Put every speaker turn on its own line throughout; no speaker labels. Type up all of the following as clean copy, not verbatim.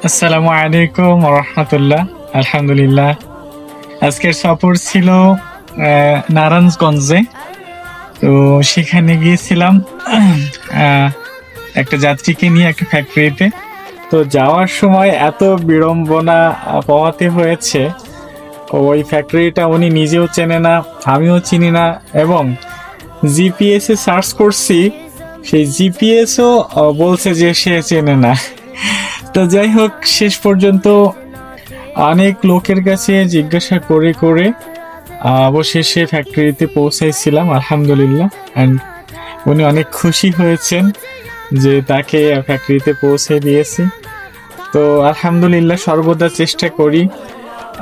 আসসালামু আলাইকুম রহমতুল্লাহ। আলহামদুলিল্লাহ, আজকের সফর ছিল নারায়ণগঞ্জে। তো সেখানে গিয়েছিলাম আহ, একটা যাত্রীকে নিয়ে একটা ফ্যাক্টরিতে। তো যাওয়ার সময় এত বিড়ম্বনা পোহাতে হয়েছে। ওই ফ্যাক্টরিটা উনি নিজেও চেনে না, আমিও চিনি না, এবং জিপিএস এ সার্চ করছি, সেই জিপিএসও বলছে যে সে চেনে না। তো যাই হোক, শেষ পর্যন্ত অনেক লোকের কাছে জিজ্ঞাসা করে করে অবশেষে ফ্যাক্টরিতে পৌঁছাইছিলাম আলহামদুলিল্লাহ। অ্যান্ড উনি অনেক খুশি হয়েছেন যে তাকে ফ্যাক্টরিতে পৌঁছে দিয়েছি। তো আলহামদুলিল্লাহ, সর্বদা চেষ্টা করি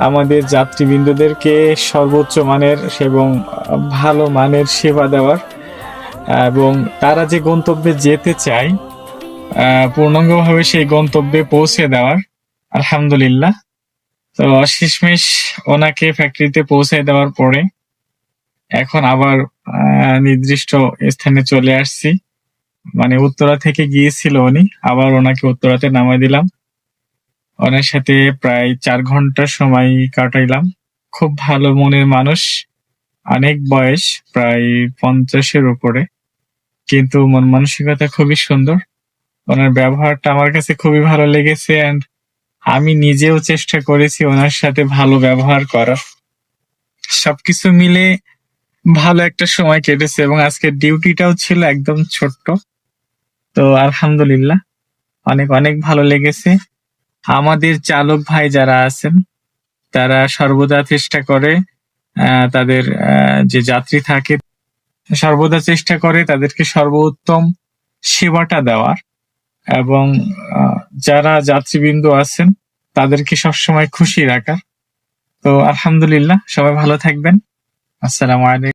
আমাদের যাত্রীবৃন্দদেরকে সর্বোচ্চ মানের এবং ভালো মানের সেবা দেওয়ার, এবং তারা যে গন্তব্যে যেতে চায় পূর্ণাঙ্গভাবে সেই গন্তব্যে পৌঁছে দেওয়ার। আলহামদুলিল্লাহ। তো শেষমেশ ওনাকে ফ্যাক্টরিতে পৌঁছে দেওয়ার পরে এখন আবার নির্দিষ্ট স্থানে চলে আসছি। মানে উত্তরা থেকে গিয়েছিল উনি, আবার ওনাকে উত্তরাতে নামাই দিলাম। ওনার সাথে প্রায় 4 ঘন্টা সময় কাটাইলাম। খুব ভালো মনের মানুষ, অনেক বয়স, প্রায় 50-এর উপরে, কিন্তু মন মানসিকতা খুবই সুন্দর। ওনার ব্যবহারটা আমার কাছে খুবই ভালো লেগেছে, অ্যান্ড আমি নিজেও চেষ্টা করেছি ওনার সাথে ভালো ব্যবহার করার। সবকিছু মিলে ভালো একটা সময় কেটেছে, এবং আজকের ডিউটিটাও ছিল একদম ছোট্ট। তো আলহামদুলিল্লাহ, অনেক অনেক ভালো লেগেছে। আমাদের চালক ভাই যারা আছেন তারা সর্বদা চেষ্টা করে তাদের যে যাত্রী থাকে সর্বদা চেষ্টা করে তাদেরকে সর্বোত্তম সেবাটা দেওয়ার, এবং যারা যাত্রীবৃন্দ আছেন তাদেরকে সবসময় খুশি রাখার। তো আলহামদুলিল্লাহ, সবাই ভালো থাকবেন। আসসালামু আলাইকুম।